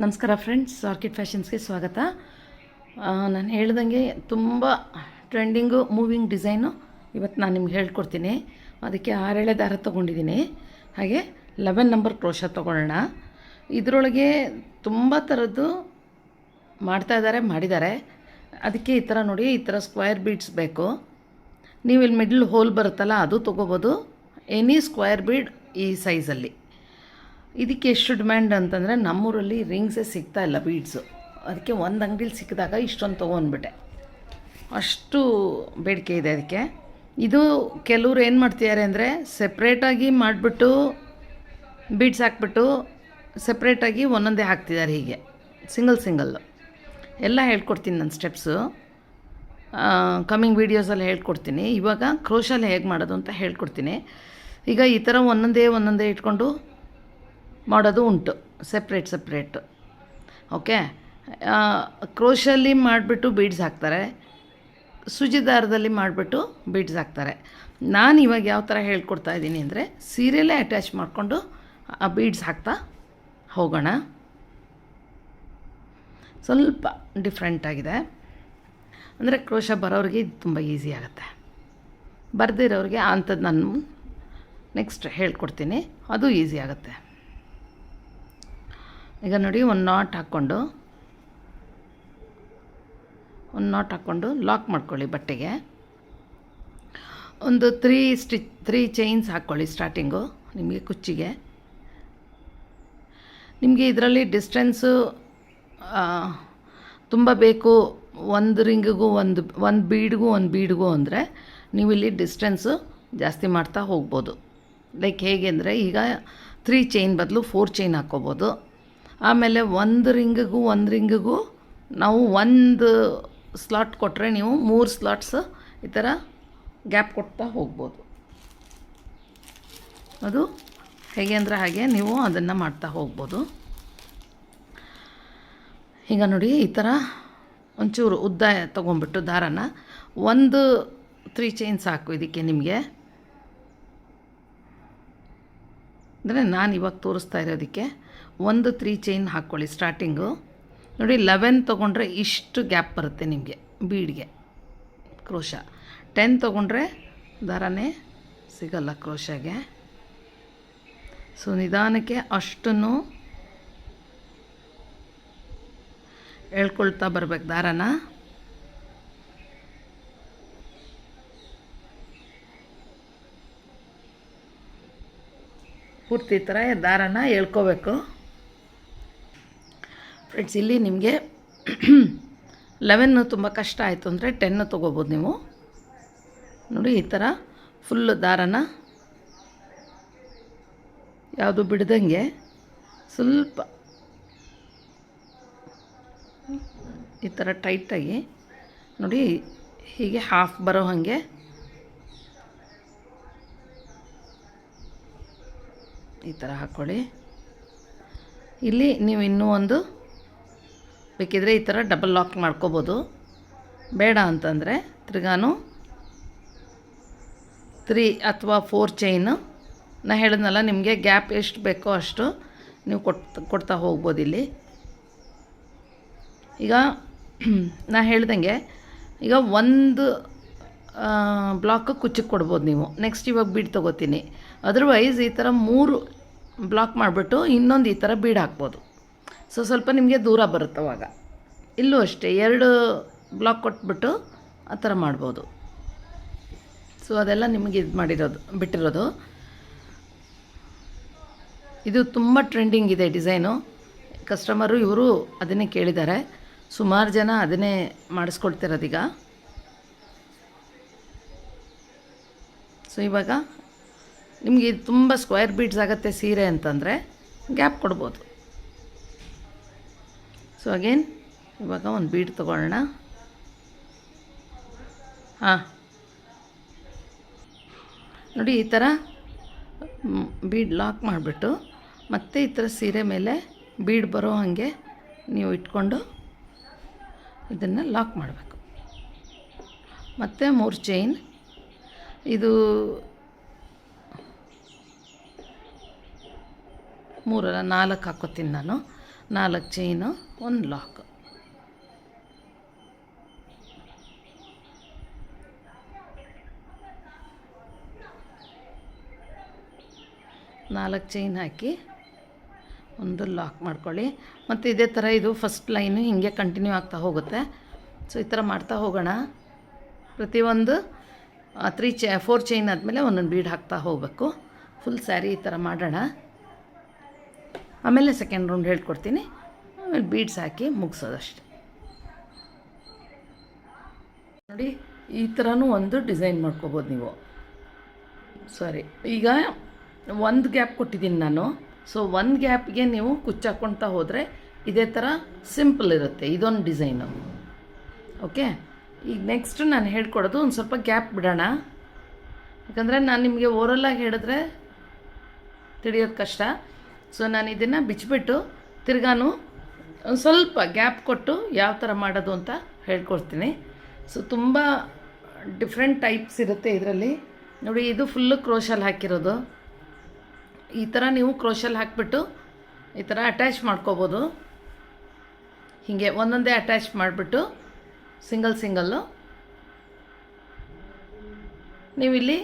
ನಮಸ್ಕಾರ friends, orchid ಫ್ಯಾಷನ್ಸ್ಗೆ ಸ್ವಾಗತ. ನಾನು ಹೇಳ್ದಂಗೆ ತುಂಬ ಟ್ರೆಂಡಿಂಗು ಮೂವಿಂಗ್ ಡಿಸೈನು ಇವತ್ತು ನಾನು ನಿಮ್ಗೆ ಹೇಳ್ಕೊಡ್ತೀನಿ. ಅದಕ್ಕೆ 6 ದಾರ ತೊಗೊಂಡಿದ್ದೀನಿ. ಹಾಗೆ 11 ನಂಬರ್ ಕ್ರೋಶ ತೊಗೊಳ್ಳೋಣ. ಇದರೊಳಗೆ ತುಂಬ ಥರದ್ದು ಮಾಡಿದ್ದಾರೆ. ಅದಕ್ಕೆ ಈ ಥರ ನೋಡಿ, ಈ ಥರ ಸ್ಕ್ವೇರ್ ಬೀಡ್ಸ್ ಬೇಕು. ನೀವು ಇಲ್ಲಿ ಮಿಡ್ಲ್ ಹೋಲ್ ಬರುತ್ತಲ್ಲ, ಅದು ತೊಗೋಬೋದು. ಎನಿ ಸ್ಕ್ವೇರ್ ಬೀಡ್ ಈ ಸೈಜಲ್ಲಿ. ಇದಕ್ಕೆ ಎಷ್ಟು ಡಿಮ್ಯಾಂಡ್ ಅಂತಂದರೆ, ನಮ್ಮೂರಲ್ಲಿ ರಿಂಗ್ಸೇ ಸಿಗ್ತಾ ಇಲ್ಲ ಬೀಡ್ಸು. ಅದಕ್ಕೆ ಒಂದು ಅಂಗಡಿಲಿ ಸಿಕ್ಕಿದಾಗ ಇಷ್ಟೊಂದು ತೊಗೊಂಡ್ಬಿಟ್ಟೆ. ಅಷ್ಟು ಬೇಡಿಕೆ ಇದೆ ಅದಕ್ಕೆ. ಇದು ಕೆಲವ್ರು ಏನು ಮಾಡ್ತಿದ್ದಾರೆ ಅಂದರೆ, ಸೆಪ್ರೇಟಾಗಿ ಮಾಡಿಬಿಟ್ಟು ಬೀಡ್ಸ್ ಹಾಕ್ಬಿಟ್ಟು ಸೆಪ್ರೇಟಾಗಿ ಒಂದೊಂದೇ ಹಾಕ್ತಿದ್ದಾರೆ. ಹೀಗೆ ಸಿಂಗಲ್ಲು ಎಲ್ಲ ಹೇಳ್ಕೊಡ್ತೀನಿ ನಾನು ಸ್ಟೆಪ್ಸು. ಕಮ್ಮಿಂಗ್ ವೀಡಿಯೋಸಲ್ಲಿ ಹೇಳ್ಕೊಡ್ತೀನಿ. ಇವಾಗ ಕ್ರೋಶಲ್ಲಿ ಹೇಗೆ ಮಾಡೋದು ಅಂತ ಹೇಳ್ಕೊಡ್ತೀನಿ. ಈಗ ಈ ಥರ ಒಂದೊಂದೇ ಇಟ್ಕೊಂಡು ಮಾಡೋದು ಉಂಟು, ಸೆಪ್ರೇಟ್. ಓಕೆ, ಕ್ರೋಶಲ್ಲಿ ಮಾಡಿಬಿಟ್ಟು ಬೀಡ್ಸ್ ಹಾಕ್ತಾರೆ, ಸೂಜಿ ದಾರದಲ್ಲಿ ಮಾಡಿಬಿಟ್ಟು ಬೀಡ್ಸ್ ಹಾಕ್ತಾರೆ. ನಾನು ಇವಾಗ ಯಾವ ಥರ ಹೇಳ್ಕೊಡ್ತಾ ಇದ್ದೀನಿ ಅಂದರೆ, ಸೀರೆಯಲ್ಲೇ ಅಟ್ಯಾಚ್ ಮಾಡಿಕೊಂಡು ಆ ಬೀಡ್ಸ್ ಹಾಕ್ತಾ ಹೋಗೋಣ. ಸ್ವಲ್ಪ ಡಿಫ್ರೆಂಟಾಗಿದೆ. ಅಂದರೆ ಕ್ರೋಶ ಬರೋರಿಗೆ ಇದು ತುಂಬ ಈಸಿ ಆಗುತ್ತೆ. ಬರೆದಿರೋರಿಗೆ ಅಂಥದ್ದು ನಾನು ನೆಕ್ಸ್ಟ್ ಹೇಳ್ಕೊಡ್ತೀನಿ, ಅದು ಈಸಿ ಆಗುತ್ತೆ. ಈಗ ನೋಡಿ, ಒಂದು ನಾಟ್ ಹಾಕ್ಕೊಂಡು ಲಾಕ್ ಮಾಡ್ಕೊಳ್ಳಿ ಬಟ್ಟೆಗೆ. ಒಂದು 3 ಚೈನ್ಸ್ ಹಾಕ್ಕೊಳ್ಳಿ ಸ್ಟಾರ್ಟಿಂಗು ನಿಮಗೆ ಕುಚ್ಚಿಗೆ. ನಿಮಗೆ ಇದರಲ್ಲಿ ಡಿಸ್ಟೆನ್ಸು ತುಂಬ ಬೇಕು, ಒಂದು ರಿಂಗಿಗೂ ಒಂದು ಬೀಡ್ಗೂ ಅಂದರೆ ನೀವು ಇಲ್ಲಿ ಡಿಸ್ಟೆನ್ಸು ಜಾಸ್ತಿ ಮಾಡ್ತಾ ಹೋಗ್ಬೋದು. ಲೈಕ್ ಹೇಗೆ ಅಂದರೆ, ಈಗ 3 ಚೈನ್ ಬದಲು 4 ಚೈನ್ ಹಾಕ್ಕೋಬೋದು. ಆಮೇಲೆ ಒಂದು ರಿಂಗಿಗೂ ನಾವು ಒಂದು ಸ್ಲಾಟ್ ಕೊಟ್ಟರೆ ನೀವು 3 ಸ್ಲಾಟ್ಸ್ ಈ ಥರ ಗ್ಯಾಪ್ ಕೊಡ್ತಾ ಹೋಗ್ಬೋದು. ಅದು ಹೇಗೆ ಅಂದರೆ ಹಾಗೆ ನೀವು ಅದನ್ನು ಮಾಡ್ತಾ ಹೋಗ್ಬೋದು. ಈಗ ನೋಡಿ, ಈ ಥರ ಒಂಚೂರು ಉದ್ದ ತೊಗೊಂಬಿಟ್ಟು ದಾರನ 3 ಚೈನ್ ಸಾಕು ಇದಕ್ಕೆ ನಿಮಗೆ. ಅಂದರೆ ನಾನು ಇವಾಗ ತೋರಿಸ್ತಾ ಇರೋದಕ್ಕೆ 3 ಚೈನ್ ಹಾಕ್ಕೊಳ್ಳಿ ಸ್ಟಾರ್ಟಿಂಗು. ನೋಡಿ, 11 ತೊಗೊಂಡ್ರೆ ಇಷ್ಟು ಗ್ಯಾಪ್ ಬರುತ್ತೆ ನಿಮಗೆ ಬೀಡ್ಗೆ ಕ್ರೋಶ. 10 ತೊಗೊಂಡ್ರೆ ದಾರನೇ ಸಿಗಲ್ಲ ಕ್ರೋಶಗೆ. ಸೊ ನಿಧಾನಕ್ಕೆ ಅಷ್ಟನ್ನು ಎಳ್ಕೊಳ್ತಾ ಬರಬೇಕು ದಾರನ. ಪೂರ್ತಿ ಥರ ದಾರನ ಎಳ್ಕೋಬೇಕು ಫ್ರೆಂಡ್ಸ್. ಇಲ್ಲಿ ನಿಮಗೆ 11 ತುಂಬ ಕಷ್ಟ ಆಯಿತು ಅಂದರೆ 10 ತೊಗೋಬೋದು ನೀವು. ನೋಡಿ, ಈ ಥರ ಫುಲ್ಲು ದಾರನ ಯಾವುದು ಬಿಡ್ದಂಗೆ ಸ್ವಲ್ಪ ಈ ಥರ ಟೈಟಾಗಿ ನೋಡಿ, ಹೀಗೆ ಹಾಫ್ ಬರೋ ಹಾಗೆ ಈ ಥರ ಹಾಕ್ಕೊಳ್ಳಿ. ಇಲ್ಲಿ ನೀವು ಇನ್ನೂ ಒಂದು ಬೇಕಿದ್ರೆ ಈ ಥರ ಡಬಲ್ ಲಾಕ್ ಮಾಡ್ಕೋಬೋದು. ಬೇಡ ಅಂತಂದರೆ ತಿರ್ಗಾನು 3 ಅಥವಾ 4 ಚೈನು ನಾ ಹೇಳಿದ್ನಲ್ಲ, ನಿಮಗೆ ಗ್ಯಾಪ್ ಎಷ್ಟು ಬೇಕೋ ಅಷ್ಟು ನೀವು ಕೊಡ್ತಾ ಹೋಗ್ಬೋದು. ಇಲ್ಲಿ ಈಗ ನಾ ಹೇಳ್ದಂಗೆ ಈಗ ಒಂದು ಬ್ಲಾಕ್ ಕುಚ್ಚಿಗೆ ಕೊಡ್ಬೋದು ನೀವು. ನೆಕ್ಸ್ಟ್ ಇವಾಗ ಬೀಡ್ ತೊಗೋತೀನಿ. ಅದರ್ವೈಸ್ ಈ ಥರ 3 ಬ್ಲಾಕ್ ಮಾಡಿಬಿಟ್ಟು ಇನ್ನೊಂದು ಈ ಥರ ಬೀಡ್ ಹಾಕ್ಬೋದು. ಸೊ ಸ್ವಲ್ಪ ನಿಮಗೆ ದೂರ ಬರುತ್ತೆ ಅವಾಗ. ಇಲ್ಲೂ ಅಷ್ಟೇ 2 ಬ್ಲಾಕ್ ಕೊಟ್ಬಿಟ್ಟು ಆ ಥರ ಮಾಡ್ಬೋದು. ಸೊ ಅದೆಲ್ಲ ನಿಮಗೆ ಬಿಟ್ಟಿರೋದು. ಇದು ತುಂಬ ಟ್ರೆಂಡಿಂಗ್ ಇದೆ ಡಿಸೈನು. ಕಸ್ಟಮರು ಇವರು ಅದನ್ನೇ ಕೇಳಿದ್ದಾರೆ. ಸುಮಾರು ಜನ ಅದನ್ನೇ ಮಾಡಿಸ್ಕೊಳ್ತಿರೋದೀಗ. ಸೊ ಇವಾಗ ನಿಮಗೆ ಇದು ತುಂಬ ಸ್ಕ್ವೇರ್ ಬೀಡ್ಸ್ ಆಗುತ್ತೆ ಸೀರೆ ಅಂತಂದರೆ ಗ್ಯಾಪ್ ಕೊಡ್ಬೋದು. ಸೊ ಅಗೇನ್ ಇವಾಗ ಒಂದು ಬೀಡ್ ತೊಗೊಳ್ಳೋಣ. ನೋಡಿ, ಈ ಥರ ಬೀಡ್ ಲಾಕ್ ಮಾಡಿಬಿಟ್ಟು ಮತ್ತೆ ಈ ಥರ ಸೀರೆ ಮೇಲೆ ಬೀಡ್ ಬರೋ ಹಾಗೆ ನೀವು ಇಟ್ಕೊಂಡು ಇದನ್ನು ಲಾಕ್ ಮಾಡಬೇಕು. ಮತ್ತು 3 ಚೈನ್. ಇದು 3 ಅಲ್ಲ 4 ಹಾಕ್ಕೋತೀನಿ ನಾನು. 4 ಚೈನು, 1 ಲಾಕ್. ನಾಲ್ಕು ಚೈನ್ ಹಾಕಿ ಒಂದು ಲಾಕ್ ಮಾಡ್ಕೊಳ್ಳಿ. ಮತ್ತು ಇದೇ ಥರ ಇದು ಫಸ್ಟ್ ಲೈನು ಹೀಗೆ ಕಂಟಿನ್ಯೂ ಆಗ್ತಾ ಹೋಗುತ್ತೆ. ಸೊ ಈ ಥರ ಮಾಡ್ತಾ ಹೋಗೋಣ. ಪ್ರತಿಯೊಂದು 4 ಚೈನ್ ಆದಮೇಲೆ ಒಂದೊಂದು ಬೀಡ್ ಹಾಕ್ತಾ ಹೋಗಬೇಕು. ಫುಲ್ ಸ್ಯಾರಿ ಈ ಥರ ಮಾಡೋಣ. ಆಮೇಲೆ ಸೆಕೆಂಡ್ ರೌಂಡ್ ಹೇಳ್ಕೊಡ್ತೀನಿ. ಆಮೇಲೆ ಬೀಡ್ಸ್ ಹಾಕಿ ಮುಗಿಸೋದಷ್ಟೆ. ನೋಡಿ, ಈ ಥರನೂ ಒಂದು ಡಿಸೈನ್ ಮಾಡ್ಕೋಬೋದು ನೀವು. ಸಾರಿ, ಈಗ ಒಂದು ಗ್ಯಾಪ್ ಕೊಟ್ಟಿದ್ದೀನಿ ನಾನು. ಸೊ ಒಂದು ಗ್ಯಾಪ್ಗೆ ನೀವು ಕುಚ್ಚಾಕ್ಕೊಳ್ತಾ ಹೋದರೆ ಇದೇ ಥರ ಸಿಂಪಲ್ ಇರುತ್ತೆ. ಇದೊಂದು ಡಿಸೈನು. ಓಕೆ, ಈಗ ನೆಕ್ಸ್ಟ್ ನಾನು ಹೇಳ್ಕೊಡೋದು ಒಂದು ಸ್ವಲ್ಪ ಗ್ಯಾಪ್ ಬಿಡೋಣ. ಯಾಕಂದರೆ ನಾನು ನಿಮಗೆ ಓರಲ್ಲಾಗಿ ಹೇಳಿದ್ರೆ ತಿಳಿಯೋದು ಕಷ್ಟ. ಸೊ ನಾನು ಇದನ್ನು ಬಿಚ್ಚಿಬಿಟ್ಟು ತಿರ್ಗಾನು ಒಂದು ಸ್ವಲ್ಪ ಗ್ಯಾಪ್ ಕೊಟ್ಟು ಯಾವ ಥರ ಮಾಡೋದು ಅಂತ ಹೇಳ್ಕೊಡ್ತೀನಿ. ಸೊ ತುಂಬ ಡಿಫ್ರೆಂಟ್ ಟೈಪ್ಸ್ ಇರುತ್ತೆ ಇದರಲ್ಲಿ. ನೋಡಿ, ಇದು ಫುಲ್ಲು ಕ್ರೋಶಲ್ಲಿ ಹಾಕಿರೋದು. ಈ ಥರ ನೀವು ಕ್ರೋಶಲ್ಲಿ ಹಾಕಿಬಿಟ್ಟು ಈ ಥರ ಅಟ್ಯಾಚ್ ಮಾಡ್ಕೋಬೋದು. ಹೀಗೆ ಒಂದೊಂದೇ ಅಟ್ಯಾಚ್ ಮಾಡಿಬಿಟ್ಟು ಸಿಂಗಲ್ಲು ನೀವಿಲ್ಲಿ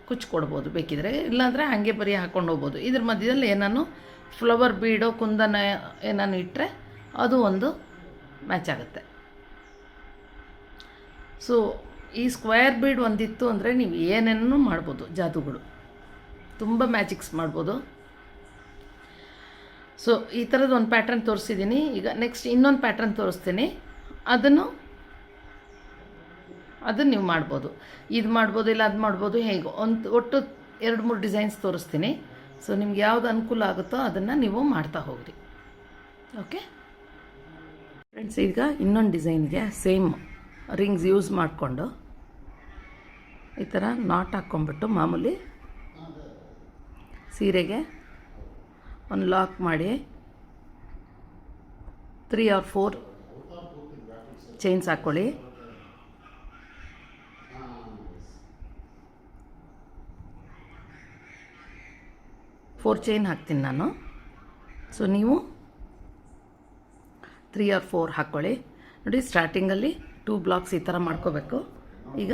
ಕುಚ್ಕೊಡ್ಬೋದು ಬೇಕಿದ್ರೆ. ಇಲ್ಲಾಂದರೆ ಹಾಗೆ ಬರೀ ಹಾಕ್ಕೊಂಡು ಹೋಗ್ಬೋದು. ಇದ್ರ ಮಧ್ಯದಲ್ಲಿ ಏನಾನು ಫ್ಲವರ್ ಬೀಡೋ ಕುಂದನ ಏನಾನು ಇಟ್ಟರೆ ಅದು ಒಂದು ಮ್ಯಾಚ್ ಆಗುತ್ತೆ. ಸೊ ಈ ಸ್ಕ್ವೇರ್ ಬೀಡ್ ಒಂದಿತ್ತು ಅಂದರೆ ನೀವು ಏನೇನೂ ಮಾಡ್ಬೋದು. ಜಾದುಗಳು ತುಂಬ ಮ್ಯಾಜಿಕ್ಸ್ ಮಾಡ್ಬೋದು. ಸೊ ಈ ಥರದ್ದು ಒಂದು ಪ್ಯಾಟ್ರನ್ ತೋರಿಸಿದ್ದೀನಿ. ಈಗ ನೆಕ್ಸ್ಟ್ ಇನ್ನೊಂದು ಪ್ಯಾಟ್ರನ್ ತೋರಿಸ್ತೀನಿ. ಅದನ್ನು ನೀವು ಮಾಡ್ಬೋದು. ಇದು ಮಾಡ್ಬೋದು, ಇಲ್ಲ ಅದು ಮಾಡ್ಬೋದು. ಹೇಗೆ ಒಟ್ಟು 2-3 ಡಿಸೈನ್ಸ್ ತೋರಿಸ್ತೀನಿ. ಸೊ ನಿಮ್ಗೆ ಯಾವುದು ಅನುಕೂಲ ಆಗುತ್ತೋ ಅದನ್ನು ನೀವು ಮಾಡ್ತಾ ಹೋಗ್ರಿ. ಓಕೆ ಫ್ರೆಂಡ್ಸ್, ಈಗ ಇನ್ನೊಂದು ಡಿಸೈನ್ಗೆ ಸೇಮ್ ರಿಂಗ್ಸ್ ಯೂಸ್ ಮಾಡಿಕೊಂಡು ಈ ಥರ ನಾಟ್ ಹಾಕ್ಕೊಂಬಿಟ್ಟು ಮಾಮೂಲಿ ಸೀರೆಗೆ ಒಂದು ಲಾಕ್ ಮಾಡಿ 3 or 4 ಚೈನ್ಸ್ ಹಾಕ್ಕೊಳ್ಳಿ. ಫೋರ್ ಚೈನ್ ಹಾಕ್ತೀನಿ ನಾನು. ಸೊ ನೀವು 3 or 4 ಹಾಕ್ಕೊಳ್ಳಿ. ನೋಡಿ, ಸ್ಟಾರ್ಟಿಂಗಲ್ಲಿ 2 ಬ್ಲಾಕ್ಸ್ ಈ ಥರ ಮಾಡ್ಕೋಬೇಕು. ಈಗ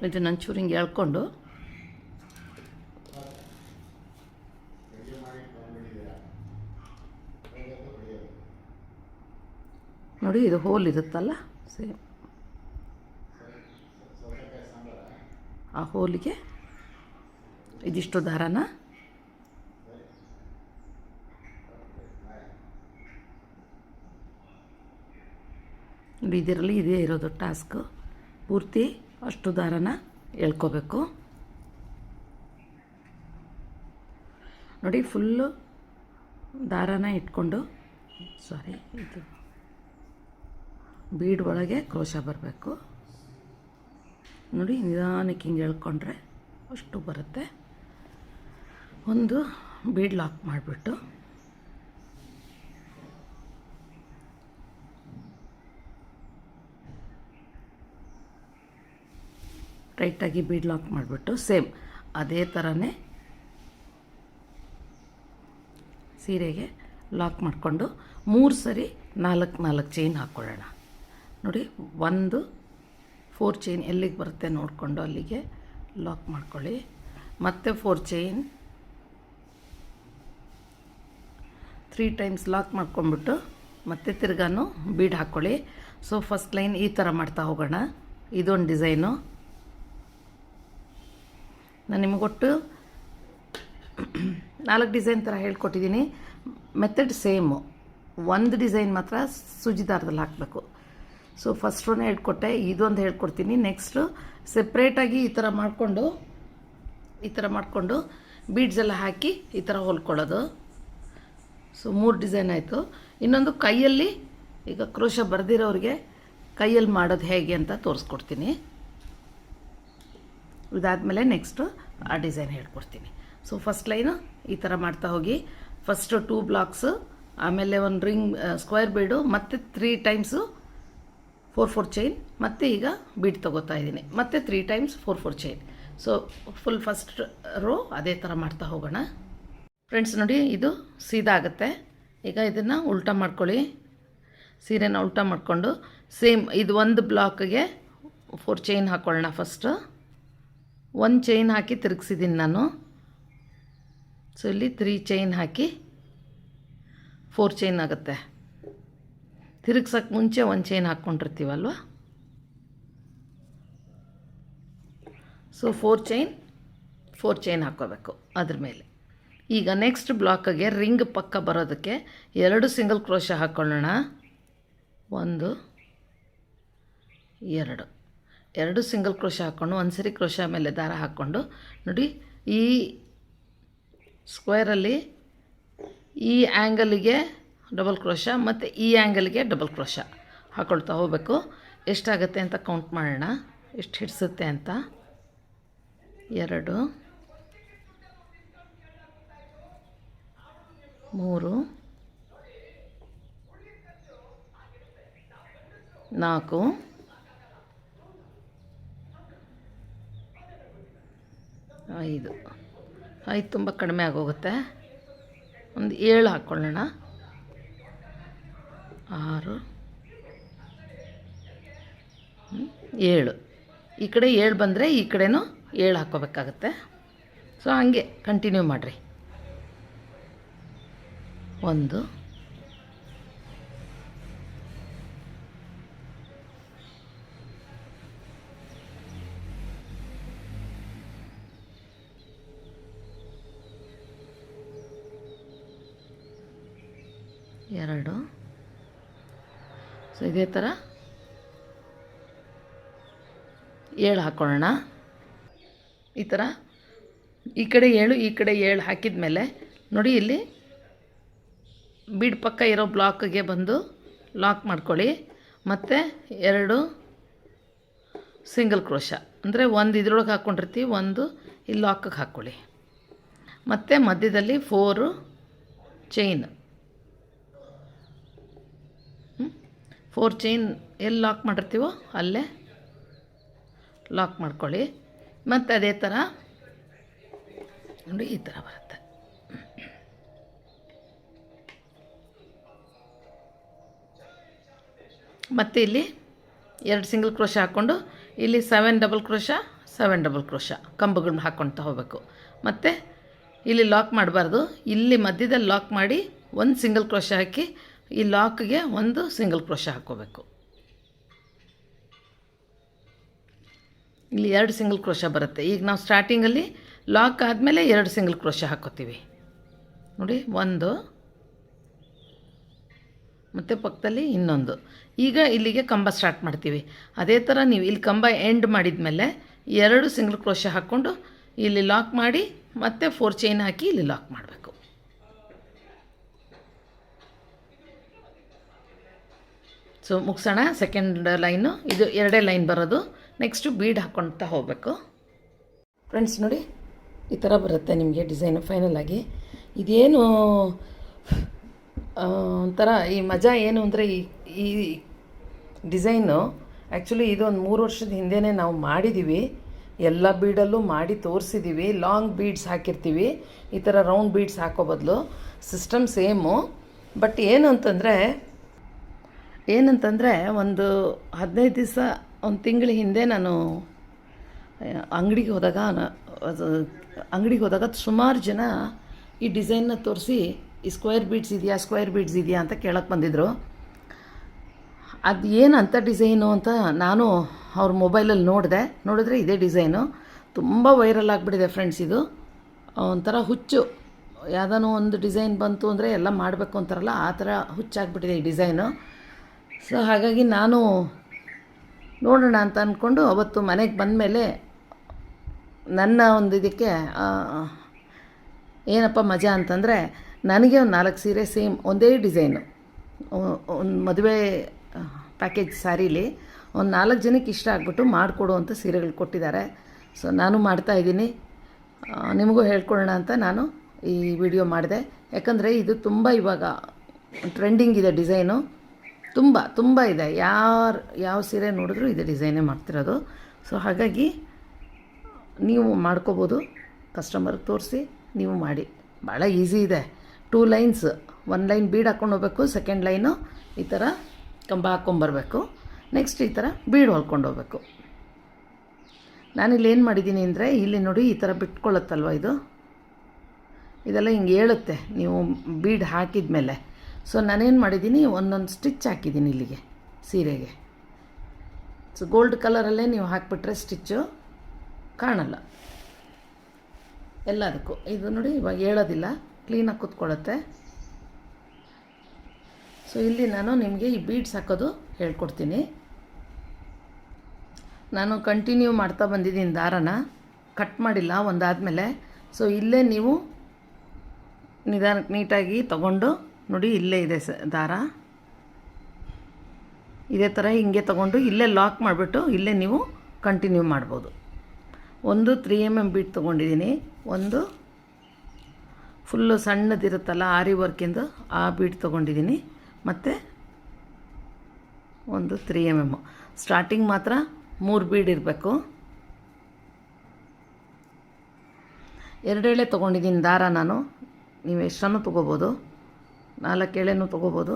ಇದನ್ನು ಒಂಚೂರು ಹಿಂಗೆ ಎಳ್ಕೊಂಡು ನೋಡಿ, ಇದು ಹೋಲ್ ಇರುತ್ತಲ್ಲ, ಸೇಮ್ ಆ ಹೋಲಿಗೆ ಇದಿಷ್ಟು ದಾರಾನ ನೋಡಿ, ಇದರಲ್ಲಿ ಇದೇ ಇರೋದು ಟಾಸ್ಕು. ಪೂರ್ತಿ ಅಷ್ಟು ದಾರಾನ ಎಳ್ಕೋಬೇಕು. ನೋಡಿ, ಫುಲ್ಲು ದಾರಾನ ಇಟ್ಕೊಂಡು, ಸಾರಿ, ಇದು ಬೀಡ್ ಒಳಗೆ ಕ್ರೋಶ ಬರಬೇಕು. ನೋಡಿ, ನಿಧಾನಕ್ಕೆ ಹಿಂಗೆ ಎಳ್ಕೊಂಡ್ರೆ ಅಷ್ಟು ಬರುತ್ತೆ. ಒಂದು ಬೀಡ್ ಲಾಕ್ ಮಾಡಿಬಿಟ್ಟು ಟೈಟಾಗಿ ಬೀಡ್ ಲಾಕ್ ಮಾಡಿಬಿಟ್ಟು ಸೇಮ್ ಅದೇ ಥರನೇ ಸೀರೆಗೆ ಲಾಕ್ ಮಾಡಿಕೊಂಡು 3 ಸರಿ 4 ಚೈನ್ ಹಾಕ್ಕೊಳ್ಳೋಣ. ನೋಡಿ, 1 4 ಚೈನ್ ಎಲ್ಲಿಗೆ ಬರುತ್ತೆ ನೋಡಿಕೊಂಡು ಅಲ್ಲಿಗೆ ಲಾಕ್ ಮಾಡ್ಕೊಳ್ಳಿ. ಮತ್ತೆ 4 ಚೈನ್ 3 ಟೈಮ್ಸ್ ಲಾಕ್ ಮಾಡ್ಕೊಂಡ್ಬಿಟ್ಟು ಮತ್ತೆ ತಿರ್ಗಾನು ಬೀಡ್ ಹಾಕ್ಕೊಳ್ಳಿ. ಸೊ ಫಸ್ಟ್ ಲೈನ್ ಈ ಥರ ಮಾಡ್ತಾ ಹೋಗೋಣ. ಇದೊಂದು ಡಿಸೈನು. ನಾನು ನಿಮಗೊಟ್ಟು 4 ಡಿಸೈನ್ ಥರ ಹೇಳ್ಕೊಟ್ಟಿದ್ದೀನಿ. Method same. ಒಂದು ಡಿಸೈನ್ ಮಾತ್ರ ಸೂಜಿ ದಾರದಲ್ಲಿ ಹಾಕಬೇಕು. ಸೊ ಫಸ್ಟ್ ಒನ್ ಹೇಳ್ಕೊಟ್ಟೆ, ಇದೊಂದು ಹೇಳ್ಕೊಡ್ತೀನಿ. ನೆಕ್ಸ್ಟು ಸೆಪ್ರೇಟಾಗಿ ಈ ಥರ ಮಾಡಿಕೊಂಡು ಬೀಡ್ಸ್ ಎಲ್ಲ ಹಾಕಿ ಈ ಥರ ಹೊಲ್ಕೊಳ್ಳೋದು. ಸೊ 3 ಡಿಸೈನ್ ಆಯಿತು. ಇನ್ನೊಂದು ಕೈಯಲ್ಲಿ, ಈಗ ಕ್ರೋಶ ಬರೆದಿರೋರಿಗೆ ಕೈಯಲ್ಲಿ ಮಾಡೋದು ಹೇಗೆ ಅಂತ ತೋರಿಸ್ಕೊಡ್ತೀನಿ. ಇದಾದಮೇಲೆ ನೆಕ್ಸ್ಟು ಆ ಡಿಸೈನ್ ಹೇಳ್ಕೊಡ್ತೀನಿ. ಸೊ ಫಸ್ಟ್ ಲೈನು ಈ ಥರ ಮಾಡ್ತಾ ಹೋಗಿ. ಫಸ್ಟು 2 ಬ್ಲಾಕ್ಸು, ಆಮೇಲೆ ಒಂದು ರಿಂಗ್ ಸ್ಕ್ವೇರ್ ಬೀಡು, ಮತ್ತು 3 ಟೈಮ್ಸು 4 ಚೈನ್, ಮತ್ತು ಈಗ ಬೀಡ್ ತೊಗೋತಾ ಇದ್ದೀನಿ, ಮತ್ತು 3 times 4 chain. So full first row ಅದೇ ಥರ ಮಾಡ್ತಾ ಹೋಗೋಣ. ಫ್ರೆಂಡ್ಸ್ ನೋಡಿ, ಇದು ಸೀದಾ ಆಗುತ್ತೆ. ಈಗ ಇದನ್ನು ಉಲ್ಟಾ ಮಾಡ್ಕೊಳ್ಳಿ. ಸೀರೆನ ಉಲ್ಟಾ ಮಾಡಿಕೊಂಡು ಸೇಮ್ ಇದು ಒಂದು ಬ್ಲಾಕ್ಗೆ 4 ಚೈನ್ ಹಾಕ್ಕೊಳ್ಳೋಣ. ಫಸ್ಟು 1 ಚೈನ್ ಹಾಕಿ ತಿರುಗಿಸಿದ್ದೀನಿ ನಾನು. ಸೊ ಇಲ್ಲಿ 3 ಚೈನ್ ಹಾಕಿ 4 ಚೈನ್ ಆಗುತ್ತೆ. ತಿರುಗ್ಸೋಕ್ಕೆ ಮುಂಚೆ 1 ಚೈನ್ ಹಾಕ್ಕೊಂಡಿರ್ತೀವಲ್ವ. ಸೊ 4 ಚೈನ್ ಹಾಕ್ಕೋಬೇಕು ಅದ್ರ ಮೇಲೆ. ಈಗ ನೆಕ್ಸ್ಟ್ ಬ್ಲಾಕಿಗೆ ರಿಂಗ್ ಪಕ್ಕ ಬರೋದಕ್ಕೆ 2 ಸಿಂಗಲ್ ಕ್ರೋಶ ಹಾಕ್ಕೊಳ್ಳೋಣ. 1 2 ಸಿಂಗಲ್ ಕ್ರೋಶ ಹಾಕ್ಕೊಂಡು ಒಂದು ಸರಿ ಕ್ರೋಶ ಮೇಲೆ ದಾರ ಹಾಕ್ಕೊಂಡು ನೋಡಿ, ಈ ಸ್ಕ್ವೇರಲ್ಲಿ ಈ ಆ್ಯಂಗಲಿಗೆ ಡಬಲ್ ಕ್ರೋಶ ಮತ್ತು ಈ ಆ್ಯಂಗಲ್ಗೆ ಡಬಲ್ ಕ್ರೋಶ ಹಾಕ್ಕೊಳ್ತಾ ಹೋಗಬೇಕು. ಎಷ್ಟಾಗುತ್ತೆ ಅಂತ ಕೌಂಟ್ ಮಾಡೋಣ, ಎಷ್ಟು ಹಿಡಿಸುತ್ತೆ ಅಂತ. 2 3 4 5 ತುಂಬ ಕಡಿಮೆ ಆಗೋಗುತ್ತೆ. ಒಂದು 7 ಹಾಕ್ಕೊಳ್ಳೋಣ. 6 7 ಈ ಕಡೆ 7 ಬಂದರೆ ಈ ಕಡೆನೂ 7 ಹಾಕ್ಕೋಬೇಕಾಗತ್ತೆ. ಸೊ ಹಂಗೆ ಕಂಟಿನ್ಯೂ ಮಾಡಿರಿ. 1 2. ಸೊ ಇದೇ ಥರ 7 ಹಾಕ್ಕೊಳ್ಳೋಣ. ಈ ಥರ ಈ ಕಡೆ 7 ಈ ಕಡೆ 7 ಹಾಕಿದ ಮೇಲೆ ನೋಡಿ, ಇಲ್ಲಿ ಬೀಡ್ ಪಕ್ಕ ಇರೋ ಬ್ಲಾಕ್ಗೆ ಬಂದು ಲಾಕ್ ಮಾಡ್ಕೊಳ್ಳಿ. ಮತ್ತು 2 ಸಿಂಗಲ್ ಕ್ರೋಶ, ಅಂದರೆ 1 ಇದ್ರೊಳಗೆ ಹಾಕ್ಕೊಂಡಿರ್ತೀವಿ, 1 ಇಲ್ಲಿ ಲಾಕಿಗೆ ಹಾಕ್ಕೊಳ್ಳಿ. ಮತ್ತು ಮಧ್ಯದಲ್ಲಿ 4 ಚೈನ್, 4 ಚೈನ್ ಎಲ್ಲಿ ಲಾಕ್ ಮಾಡಿರ್ತೀವೋ ಅಲ್ಲೇ ಲಾಕ್ ಮಾಡ್ಕೊಳ್ಳಿ. ಮತ್ತು ಅದೇ ಥರ ನೋಡಿ, ಈ ಥರ ಬರುತ್ತೆ. ಮತ್ತು ಇಲ್ಲಿ 2 ಸಿಂಗಲ್ ಕ್ರೋಶ ಹಾಕ್ಕೊಂಡು ಇಲ್ಲಿ 7 ಡಬಲ್ ಕ್ರೋಶ ಕಂಬಗಳನ್ನ ಹಾಕ್ಕೊಳ್ತಾ ಹೋಗಬೇಕು. ಮತ್ತು ಇಲ್ಲಿ ಲಾಕ್ ಮಾಡಬಾರ್ದು, ಇಲ್ಲಿ ಮಧ್ಯದಲ್ಲಿ ಲಾಕ್ ಮಾಡಿ 1 ಸಿಂಗಲ್ ಕ್ರೋಶ ಹಾಕಿ ಈ ಲಾಕ್ಗೆ 1 ಸಿಂಗಲ್ ಕ್ರೋಶ ಹಾಕ್ಕೋಬೇಕು. ಇಲ್ಲಿ 2 ಸಿಂಗಲ್ ಕ್ರೋಶ ಬರುತ್ತೆ. ಈಗ ನಾವು ಸ್ಟಾರ್ಟಿಂಗಲ್ಲಿ ಲಾಕ್ ಆದಮೇಲೆ 2 ಸಿಂಗಲ್ ಕ್ರೋಶ ಹಾಕ್ಕೋತೀವಿ ನೋಡಿ. 1 ಮತ್ತು ಪಕ್ಕದಲ್ಲಿ ಇನ್ನೊಂದು. ಈಗ ಇಲ್ಲಿಗೆ ಕಂಬ ಸ್ಟಾರ್ಟ್ ಮಾಡ್ತೀವಿ. ಅದೇ ಥರ ನೀವು ಇಲ್ಲಿ ಕಂಬ ಎಂಡ್ ಮಾಡಿದ ಮೇಲೆ 2 ಸಿಂಗಲ್ ಕ್ರೋಶ ಹಾಕ್ಕೊಂಡು ಇಲ್ಲಿ ಲಾಕ್ ಮಾಡಿ ಮತ್ತೆ 4 ಚೈನ್ ಹಾಕಿ ಇಲ್ಲಿ ಲಾಕ್ ಮಾಡಬೇಕು. ಸೊ ಮುಗಿಸೋಣ. ಸೆಕೆಂಡ್ ಲೈನು ಇದು 2 ಲೈನ್ ಬರೋದು. ನೆಕ್ಸ್ಟು ಬೀಡ್ ಹಾಕ್ಕೊಳ್ತಾ ಹೋಗಬೇಕು. ಫ್ರೆಂಡ್ಸ್ ನೋಡಿ, ಈ ಥರ ಬರುತ್ತೆ ನಿಮಗೆ ಡಿಸೈನು ಫೈನಲ್ ಆಗಿ. ಇದೇನು ಒಂಥರ ಈ ಮಜಾ ಏನು ಅಂದರೆ, ಈ ಡಿಸೈನು ಆ್ಯಕ್ಚುಲಿ ಇದು ಒಂದು 3 ವರ್ಷದ ಹಿಂದೆಯೇ ನಾವು ಮಾಡಿದ್ದೀವಿ. ಎಲ್ಲ ಬೀಡಲ್ಲೂ ಮಾಡಿ ತೋರಿಸಿದ್ದೀವಿ. ಲಾಂಗ್ ಬೀಡ್ಸ್ ಹಾಕಿರ್ತೀವಿ, ಈ ಥರ ರೌಂಡ್ ಬೀಡ್ಸ್ ಹಾಕೋ ಬದಲು ಸಿಸ್ಟಮ್ ಸೇಮು. ಬಟ್ ಏನಂತಂದರೆ ಒಂದು 15 ದಿವಸ, ಒಂದು ತಿಂಗಳ ಹಿಂದೆ ನಾನು ಅಂಗಡಿಗೆ ಹೋದಾಗ ಸುಮಾರು ಜನ ಈ ಡಿಸೈನ್ನ ತೋರಿಸಿ ಈ ಸ್ಕ್ವೇರ್ ಬೀಡ್ಸ್ ಇದೆಯಾ ಅಂತ ಕೇಳಕ್ಕೆ ಬಂದಿದ್ದರು. ಅದು ಏನು ಅಂಥ ಡಿಸೈನು ಅಂತ ನಾನು ಅವ್ರ ಮೊಬೈಲಲ್ಲಿ ನೋಡಿದ್ರೆ ಇದೇ ಡಿಸೈನು ತುಂಬ ವೈರಲ್ ಆಗಿಬಿಟ್ಟಿದೆ ಫ್ರೆಂಡ್ಸ್. ಇದು ಒಂಥರ ಹುಚ್ಚು, ಯಾವುದಾನೋ ಒಂದು ಡಿಸೈನ್ ಬಂತು ಅಂದರೆ ಎಲ್ಲ ಮಾಡಬೇಕು ಅಂತಾರಲ್ಲ, ಆ ಥರ ಹುಚ್ಚಾಗ್ಬಿಟ್ಟಿದೆ ಈ ಡಿಸೈನು. ಸೊ ಹಾಗಾಗಿ ನಾನು ನೋಡೋಣ ಅಂತ ಅಂದ್ಕೊಂಡು ಅವತ್ತು ಮನೆಗೆ ಬಂದಮೇಲೆ ನನ್ನ ಒಂದು ಇದಕ್ಕೆ ಏನಪ್ಪ ಮಜಾ ಅಂತಂದರೆ, ನನಗೆ ಒಂದು 4 ಸೀರೆ ಸೇಮ್ ಒಂದೇ ಡಿಸೈನು, ಒಂದು ಮದುವೆ ಪ್ಯಾಕೇಜ್ ಸ್ಯಾರೀಲಿ ಒಂದು 4 ಜನಕ್ಕೆ ಇಷ್ಟ ಆಗಿಬಿಟ್ಟು ಮಾಡಿಕೊಡು ಅಂತ ಸೀರೆಗಳು ಕೊಟ್ಟಿದ್ದಾರೆ. ಸೊ ನಾನು ಮಾಡ್ತಾಯಿದ್ದೀನಿ, ನಿಮಗೂ ಹೇಳ್ಕೊಳ್ಳೋಣ ಅಂತ ನಾನು ಈ ವಿಡಿಯೋ ಮಾಡಿದೆ. ಯಾಕಂದರೆ ಇದು ತುಂಬ ಇವಾಗ ಟ್ರೆಂಡಿಂಗ್ ಇದೆ ಡಿಸೈನು, ತುಂಬ ಇದೆ. ಯಾವ ಸೀರೆ ನೋಡಿದ್ರೂ ಇದೇ ಡಿಸೈನೇ ಮಾಡ್ತಿರೋದು. ಸೊ ಹಾಗಾಗಿ ನೀವು ಮಾಡ್ಕೋಬೋದು, ಕಸ್ಟಮರ್ಗೆ ತೋರಿಸಿ ನೀವು ಮಾಡಿ. ಭಾಳ ಈಸಿ ಇದೆ. 2 ಲೈನ್ಸ್, 1 ಲೈನ್ ಬೀಡ್ ಹಾಕ್ಕೊಂಡು ಹೋಗ್ಬೇಕು, ಸೆಕೆಂಡ್ ಲೈನು ಈ ಥರ ಕಂಬ ಹಾಕ್ಕೊಂಬರ್ಬೇಕು, ನೆಕ್ಸ್ಟ್ ಈ ಥರ ಬೀಡ್ ಹೊಲ್ಕೊಂಡು ಹೋಗ್ಬೇಕು. ನಾನಿಲ್ಲಿ ಏನು ಮಾಡಿದ್ದೀನಿ ಅಂದರೆ, ಇಲ್ಲಿ ನೋಡಿ ಈ ಥರ ಬಿಟ್ಕೊಳ್ಳುತ್ತಲ್ವ ಇದೆಲ್ಲ ಹಿಂಗೆ ಹೇಳುತ್ತೆ ನೀವು ಬೀಡ್ ಹಾಕಿದ ಮೇಲೆ. ಸೊ ನಾನೇನು ಮಾಡಿದ್ದೀನಿ, ಒಂದೊಂದು ಸ್ಟಿಚ್ ಹಾಕಿದ್ದೀನಿ ಇಲ್ಲಿಗೆ ಸೀರೆಗೆ. ಸೊ ಗೋಲ್ಡ್ ಕಲರಲ್ಲೇ ನೀವು ಹಾಕಿಬಿಟ್ರೆ ಸ್ಟಿಚ್ಚು ಕಾಣಲ್ಲ ಎಲ್ಲದಕ್ಕೂ. ಇದು ನೋಡಿ ಇವಾಗ ಹೇಳೋದಿಲ್ಲ, ಕ್ಲೀನಾಗಿ ಕೂತ್ಕೊಳ್ಳುತ್ತೆ. ಸೊ ಇಲ್ಲಿ ನಾನು ನಿಮಗೆ ಈ ಬೀಡ್ಸ್ ಹಾಕೋದು ಹೇಳ್ಕೊಡ್ತೀನಿ. ನಾನು ಕಂಟಿನ್ಯೂ ಮಾಡ್ತಾ ಬಂದಿದ್ದೀನಿ, ದಾರನ ಕಟ್ ಮಾಡಿಲ್ಲ ಒಂದಾದಮೇಲೆ. ಸೊ ಇಲ್ಲೇ ನೀವು ನಿಧಾನಕ್ಕೆ ನೀಟಾಗಿ ತಗೊಂಡು ನೋಡಿ, ಇಲ್ಲೇ ಇದೆ ದಾರ, ಇದೇ ಥರ ಹಿಂಗೆ ತೊಗೊಂಡು ಇಲ್ಲೇ ಲಾಕ್ ಮಾಡಿಬಿಟ್ಟು ಇಲ್ಲೇ ನೀವು ಕಂಟಿನ್ಯೂ ಮಾಡ್ಬೋದು. ಒಂದು 3 mm ಬೀಟ್ ತೊಗೊಂಡಿದ್ದೀನಿ, ಒಂದು ಫುಲ್ಲು ಸಣ್ಣದಿರುತ್ತಲ್ಲ ಆರಿ ವರ್ಕಿಂದು ಆ ಬೀಟ್ ತೊಗೊಂಡಿದ್ದೀನಿ, ಮತ್ತು ಒಂದು 3 mm. ಸ್ಟಾರ್ಟಿಂಗ್ ಮಾತ್ರ 3 ಬೀಡ್ ಇರಬೇಕು. 2 ಎಳೆ ತೊಗೊಂಡಿದ್ದೀನಿ ದಾರ ನಾನು, ನೀವು ಎಷ್ಟನ್ನು ತೊಗೋಬೋದು, 4 ಎಳೆನೂ ತೊಗೋಬೋದು.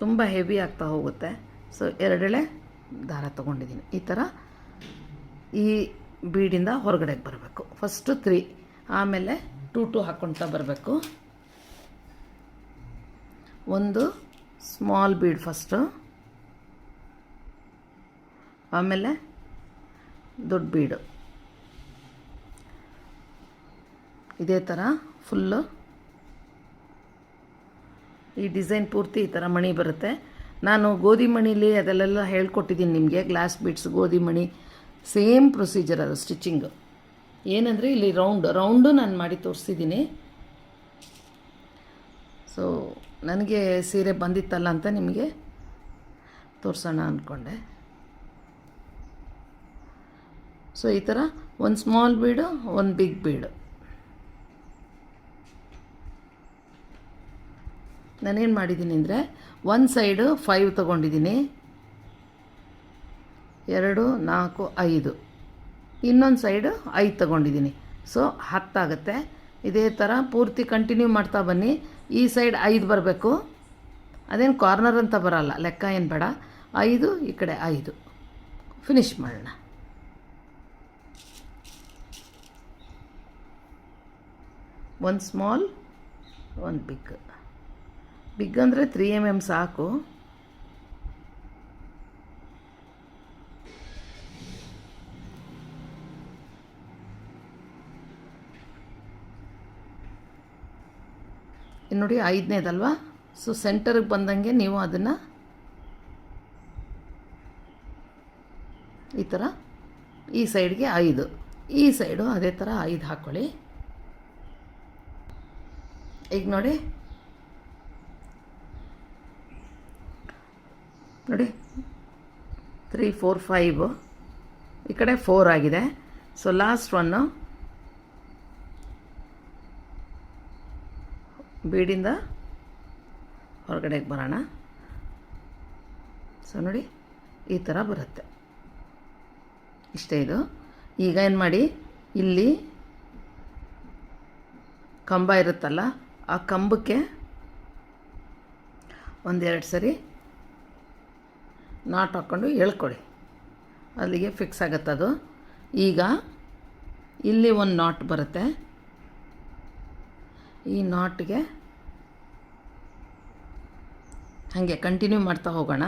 ತುಂಬ ಹೆವಿ ಆಗ್ತಾ ಹೋಗುತ್ತೆ. ಸೊ 2 ಎಳೆ ದಾರ ತೊಗೊಂಡಿದ್ದೀನಿ. ಈ ಥರ ಈ ಬೀಡಿಂದ ಹೊರಗಡೆಗೆ ಬರಬೇಕು. ಫಸ್ಟು 3, ಆಮೇಲೆ 2 ಹಾಕ್ಕೊಳ್ತಾ ಬರಬೇಕು. ಒಂದು ಸ್ಮಾಲ್ ಬೀಡ್ ಫಸ್ಟು, ಆಮೇಲೆ ದೊಡ್ಡ ಬೀಡು. ಇದೇ ಥರ ಫುಲ್ಲು ಈ ಡಿಸೈನ್ ಪೂರ್ತಿ ಈ ಥರ ಮಣಿ ಬರುತ್ತೆ. ನಾನು ಗೋಧಿ ಮಣಿಲಿ ಅದೆಲ್ಲ ಹೇಳ್ಕೊಟ್ಟಿದ್ದೀನಿ ನಿಮಗೆ, ಗ್ಲಾಸ್ ಬೀಡ್ಸ್, ಗೋಧಿ ಮಣಿ, ಸೇಮ್ ಪ್ರೊಸೀಜರ್ ಅದು ಸ್ಟಿಚಿಂಗು. ಏನಂದರೆ ಇಲ್ಲಿ ರೌಂಡು ನಾನು ಮಾಡಿ ತೋರಿಸಿದ್ದೀನಿ. ಸೊ ನನಗೆ ಸೀರೆ ಬಂದಿತ್ತಲ್ಲ ಅಂತ ನಿಮಗೆ ತೋರಿಸೋಣ ಅಂದ್ಕೊಂಡೆ. ಸೊ ಈ ಥರ ಒಂದು ಸ್ಮಾಲ್ ಬೀಡು, ಒಂದು ಬಿಗ್ ಬೀಡು. ನಾನೇನು ಮಾಡಿದ್ದೀನಿ ಅಂದರೆ, ಒಂದು ಸೈಡು 5 ತೊಗೊಂಡಿದ್ದೀನಿ, 2, 4, 5, ಇನ್ನೊಂದು ಸೈಡು 5 ತೊಗೊಂಡಿದ್ದೀನಿ. ಸೊ 10 ಆಗುತ್ತೆ. ಇದೇ ಥರ ಪೂರ್ತಿ ಕಂಟಿನ್ಯೂ ಮಾಡ್ತಾ ಬನ್ನಿ. ಈ ಸೈಡ್ 5 ಬರಬೇಕು, ಅದೇನು ಕಾರ್ನರ್ ಅಂತ ಬರೋಲ್ಲ, ಲೆಕ್ಕ ಏನು ಬೇಡ. 5 ಈ ಕಡೆ 5 ಫಿನಿಷ್ ಮಾಡೋಣ. ಒಂದು ಸ್ಮಾಲ್, ಒಂದು ಬಿಗ್ ಅಂದರೆ 3 mm ಸಾಕು. ನೋಡಿ 5ನೇದಲ್ವಾ. ಸೊ ಸೆಂಟರ್ಗೆ ಬಂದಂಗೆ ನೀವು ಅದನ್ನು ಈ ಥರ ಈ ಸೈಡ್ಗೆ 5, ಈ ಸೈಡು ಅದೇ ಥರ 5 ಹಾಕ್ಕೊಳ್ಳಿ. ಈಗ ನೋಡಿ 3, 4, 5, ಈ ಕಡೆ 4 ಆಗಿದೆ. ಸೊ ಲಾಸ್ಟ್ ಒನ್ನು ಬೀಡಿಂದ ಹೊರಗಡೆಗೆ ಬರೋಣ. ಸೊ ನೋಡಿ ಈ ಥರ ಬರುತ್ತೆ, ಇಷ್ಟೇ ಇದು. ಈಗ ಏನು ಮಾಡಿ, ಇಲ್ಲಿ ಕಂಬ ಇರುತ್ತಲ್ಲ, ಆ ಕಂಬಕ್ಕೆ 1-2 ಸರಿ ನಾಟ್ ಹಾಕ್ಕೊಂಡು ಎಳ್ಕೊಳ್ಳಿ, ಅಲ್ಲಿಗೆ ಫಿಕ್ಸ್ ಆಗುತ್ತೆ ಅದು. ಈಗ ಇಲ್ಲಿ ಒಂದು ನಾಟ್ ಬರುತ್ತೆ, ಈ ನಾಟ್ಗೆ ಹಾಗೆ ಕಂಟಿನ್ಯೂ ಮಾಡ್ತಾ ಹೋಗೋಣ.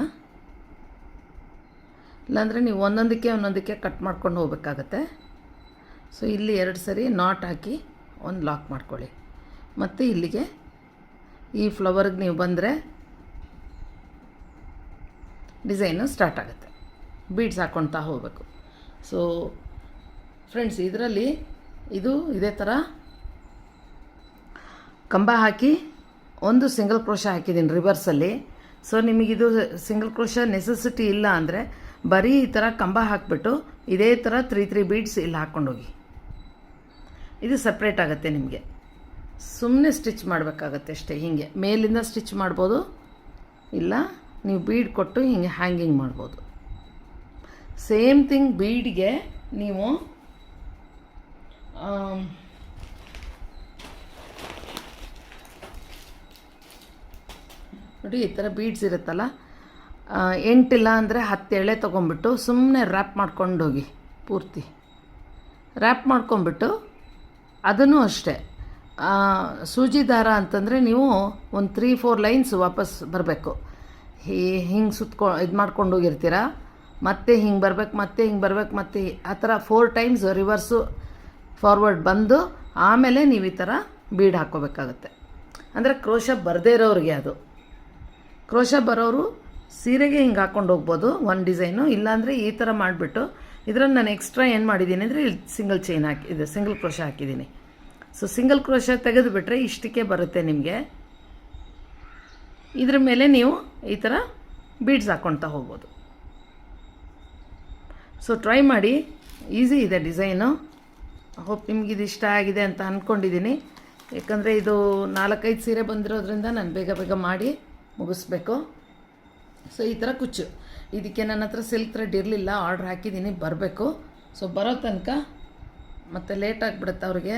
ಇಲ್ಲಾಂದರೆ ನೀವು ಒಂದೊಂದಕ್ಕೆ ಕಟ್ ಮಾಡ್ಕೊಂಡು ಹೋಗ್ಬೇಕಾಗತ್ತೆ. ಸೊ ಇಲ್ಲಿ 2 ಸರಿ ನಾಟ್ ಹಾಕಿ ಒಂದು ಲಾಕ್ ಮಾಡ್ಕೊಳ್ಳಿ. ಮತ್ತು ಇಲ್ಲಿಗೆ ಈ ಫ್ಲವರ್ಗೆ ನೀವು ಬಂದರೆ ಡಿಸೈನು ಸ್ಟಾರ್ಟ್ ಆಗುತ್ತೆ. ಬೀಡ್ಸ್ ಹಾಕ್ಕೊಳ್ತಾ ಹೋಗಬೇಕು. ಸೊ ಫ್ರೆಂಡ್ಸ್, ಇದರಲ್ಲಿ ಇದೇ ಥರ ಕಂಬ ಹಾಕಿ ಒಂದು ಸಿಂಗಲ್ ಕ್ರೋಶ ಹಾಕಿದ್ದೀನಿ ರಿವರ್ಸಲ್ಲಿ. ಸೊ ನಿಮಗಿದು ಸಿಂಗಲ್ ಕ್ರೋಶ ನೆಸೆಸಿಟಿ ಇಲ್ಲ ಅಂದರೆ ಬರೀ ಈ ಥರ ಕಂಬ ಹಾಕಿಬಿಟ್ಟು ಇದೇ ಥರ 3 ಬೀಡ್ಸ್ ಇಲ್ಲಿ ಹಾಕ್ಕೊಂಡೋಗಿ, ಇದು ಸಪ್ರೇಟ್ ಆಗುತ್ತೆ ನಿಮಗೆ. ಸುಮ್ಮನೆ ಸ್ಟಿಚ್ ಮಾಡಬೇಕಾಗತ್ತೆ ಅಷ್ಟೇ. ಹೀಗೆ ಮೇಲಿಂದ ಸ್ಟಿಚ್ ಮಾಡ್ಬೋದು, ಇಲ್ಲ ನೀವು ಬೀಡ್ ಕೊಟ್ಟು ಹೀಗೆ ಹ್ಯಾಂಗಿಂಗ್ ಮಾಡ್ಬೋದು. ಸೇಮ್ ಥಿಂಗ್ ಬೀಡ್ಗೆ ನೀವು ನೋಡಿ ಈ ಥರ ಬೀಡ್ಸ್ ಇರುತ್ತಲ್ಲ, 8 ಇಲ್ಲ ಅಂದರೆ 10 ಎಳೆ ತೊಗೊಂಬಿಟ್ಟು ಸುಮ್ಮನೆ ರ್ಯಾಪ್ ಮಾಡ್ಕೊಂಡೋಗಿ ಪೂರ್ತಿ ರ್ಯಾಪ್ ಮಾಡ್ಕೊಂಬಿಟ್ಟು, ಅದನ್ನು ಅಷ್ಟೇ ಸೂಜಿ ದಾರ ಅಂತಂದರೆ ನೀವು ಒಂದು 3-4 ಲೈನ್ಸ್ ವಾಪಸ್ ಬರಬೇಕು. ಹಿಂಗೆ ಇದು ಮಾಡ್ಕೊಂಡು ಹೋಗಿರ್ತೀರ, ಮತ್ತೆ ಹಿಂಗೆ ಬರ್ಬೇಕು, ಮತ್ತೆ ಹಿಂಗೆ ಬರ್ಬೇಕು, ಮತ್ತೆ ಆ ಥರ 4 ಟೈಮ್ಸ್ ರಿವರ್ಸು ಫಾರ್ವರ್ಡ್ ಬಂದು ಆಮೇಲೆ ನೀವು ಈ ಥರ ಬೀಡ್ ಹಾಕ್ಕೋಬೇಕಾಗತ್ತೆ. ಅಂದರೆ ಕ್ರೋಶ ಬರದೇ ಇರೋರಿಗೆ ಅದು. ಕ್ರೋಶ ಬರೋರು ಸೀರೆಗೆ ಹಿಂಗೆ ಹಾಕ್ಕೊಂಡು ಹೋಗ್ಬೋದು ಒಂದು ಡಿಸೈನು. ಇಲ್ಲಾಂದರೆ ಈ ಥರ ಮಾಡಿಬಿಟ್ಟು ಇದರಲ್ಲಿ ನಾನು ಎಕ್ಸ್ಟ್ರಾ ಏನು ಮಾಡಿದ್ದೀನಿ ಅಂದರೆ ಇಲ್ಲಿ ಸಿಂಗಲ್ ಚೈನ್ ಇದು ಸಿಂಗಲ್ ಕ್ರೋಶ ಹಾಕಿದ್ದೀನಿ. ಸೊ ಸಿಂಗಲ್ ಕ್ರೋಶ ತೆಗೆದುಬಿಟ್ರೆ ಇಷ್ಟಕ್ಕೆ ಬರುತ್ತೆ ನಿಮಗೆ. ಇದ್ರ ಮೇಲೆ ನೀವು ಈ ಥರ ಬೀಡ್ಸ್ ಹಾಕ್ಕೊಳ್ತಾ ಹೋಗ್ಬೋದು. ಸೊ ಟ್ರೈ ಮಾಡಿ, ಈಸಿ ಇದೆ ಡಿಸೈನು. ಹೋಪ್ ನಿಮಗಿದು ಇಷ್ಟ ಆಗಿದೆ ಅಂತ ಅಂದ್ಕೊಂಡಿದ್ದೀನಿ. ಯಾಕಂದರೆ ಇದು 4-5 ಸೀರೆ ಬಂದಿರೋದ್ರಿಂದ ನಾನು ಬೇಗ ಬೇಗ ಮಾಡಿ ಮುಗಿಸ್ಬೇಕು. ಸೊ ಈ ಥರ ಕುಚ್ಚು, ಇದಕ್ಕೆ ನನ್ನ ಹತ್ರ ಸಿಲ್ಕ್ ಥ್ರೆಡ್ ಇರಲಿಲ್ಲ, ಆರ್ಡ್ರ್ ಹಾಕಿದ್ದೀನಿ, ಬರಬೇಕು. ಸೊ ಬರೋ ತನಕ ಮತ್ತು ಲೇಟ್ ಆಗಿಬಿಡುತ್ತೆ ಅವ್ರಿಗೆ,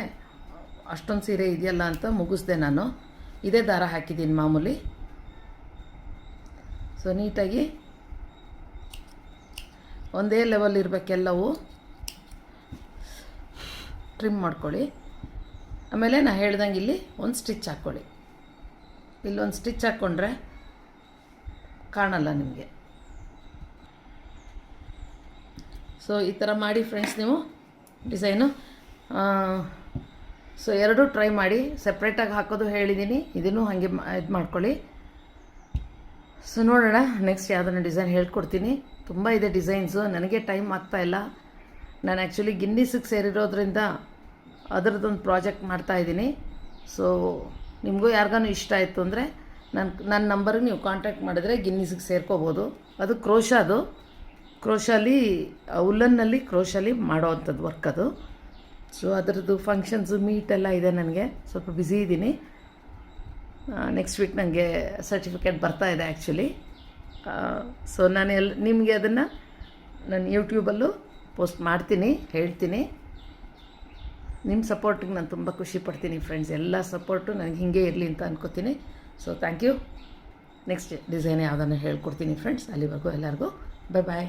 ಅಷ್ಟೊಂದು ಸೀರೆ ಇದೆಯಲ್ಲ ಅಂತ ಮುಗಿಸ್ದೆ ನಾನು. ಇದೇ ದಾರ ಹಾಕಿದ್ದೀನಿ ಮಾಮೂಲಿ. ಸೊ ನೀಟಾಗಿ ಒಂದೇ ಲೆವೆಲ್ ಇರಬೇಕೆಲ್ಲವೂ. ಟ್ರಿಮ್ ಮಾಡ್ಕೊಳ್ಳಿ. ಆಮೇಲೆ ನಾನು ಹೇಳ್ದಂಗೆ ಇಲ್ಲಿ ಒಂದು ಸ್ಟಿಚ್ ಹಾಕ್ಕೊಳ್ಳಿ. ಇಲ್ಲೊಂದು ಸ್ಟಿಚ್ ಹಾಕ್ಕೊಂಡ್ರೆ ಕಾಣಲ್ಲ ನಿಮಗೆ. ಸೊ ಈ ಥರ ಮಾಡಿ ಫ್ರೆಂಡ್ಸ್ ನೀವು ಡಿಸೈನು. ಸೊ ಎರಡೂ ಟ್ರೈ ಮಾಡಿ. ಸಪ್ರೇಟಾಗಿ ಹಾಕೋದು ಹೇಳಿದ್ದೀನಿ, ಇದನ್ನು ಹಾಗೆ ಇದು ಮಾಡ್ಕೊಳ್ಳಿ. ಸೊ ನೋಡೋಣ ನೆಕ್ಸ್ಟ್ ಯಾವುದನ್ನು ಡಿಸೈನ್ ಹೇಳ್ಕೊಡ್ತೀನಿ. ತುಂಬ ಇದೆ ಡಿಸೈನ್ಸು, ನನಗೆ ಟೈಮ್ ಆಗ್ತಾಯಿಲ್ಲ. ನಾನು ಆ್ಯಕ್ಚುಲಿ ಗಿನ್ನಿಸಿಗೆ ಸೇರಿರೋದ್ರಿಂದ ಅದರದ್ದೊಂದು ಪ್ರಾಜೆಕ್ಟ್ ಮಾಡ್ತಾಯಿದ್ದೀನಿ. ಸೊ ನಿಮಗೂ ಯಾರಿಗಾನು ಇಷ್ಟ ಆಯಿತು ಅಂದರೆ ನನ್ನ ನಂಬರ್ಗೆ ನೀವು ಕಾಂಟ್ಯಾಕ್ಟ್ ಮಾಡಿದ್ರೆ ಗಿನ್ನಿಸಿಗೆ ಸೇರ್ಕೋಬೋದು. ಅದು ಕ್ರೋಶಾದು, ಕ್ರೋಶಾಲಿ ಉಲ್ಲನ್ನಲ್ಲಿ ಕ್ರೋಶಾಲಿ ಮಾಡೋ ಅಂಥದ್ದು ವರ್ಕ್ ಅದು. ಸೊ ಅದರದ್ದು ಫಂಕ್ಷನ್ಸು ಮೀಟೆಲ್ಲ ಇದೆ, ನನಗೆ ಸ್ವಲ್ಪ ಬ್ಯುಸಿ ಇದ್ದೀನಿ. ನೆಕ್ಸ್ಟ್ ವೀಕ್ ನನಗೆ ಸರ್ಟಿಫಿಕೇಟ್ ಬರ್ತಾ ಇದೆ ಆ್ಯಕ್ಚುಲಿ. ಸೊ ನಾನು ನಿಮಗೆ ಅದನ್ನು ನಾನು ಯೂಟ್ಯೂಬಲ್ಲೂ ಪೋಸ್ಟ್ ಮಾಡ್ತೀನಿ, ಹೇಳ್ತೀನಿ. ನಿಮ್ಮ ಸಪೋರ್ಟಿಗೆ ನಾನು ತುಂಬ ಖುಷಿ ಪಡ್ತೀನಿ ಫ್ರೆಂಡ್ಸ್. ಎಲ್ಲ ಸಪೋರ್ಟು ನನಗೆ ಹೀಗೆ ಇರಲಿ ಅಂತ ಅನ್ಕೋತೀನಿ. So thank you. Next design ಯಾವುದನ್ನು ಹೇಳ್ಕೊಡ್ತೀನಿ ಫ್ರೆಂಡ್ಸ್. ಅಲ್ಲಿವರೆಗೂ ಎಲ್ಲರಿಗೂ ಬಾಯ್ ಬಾಯ್.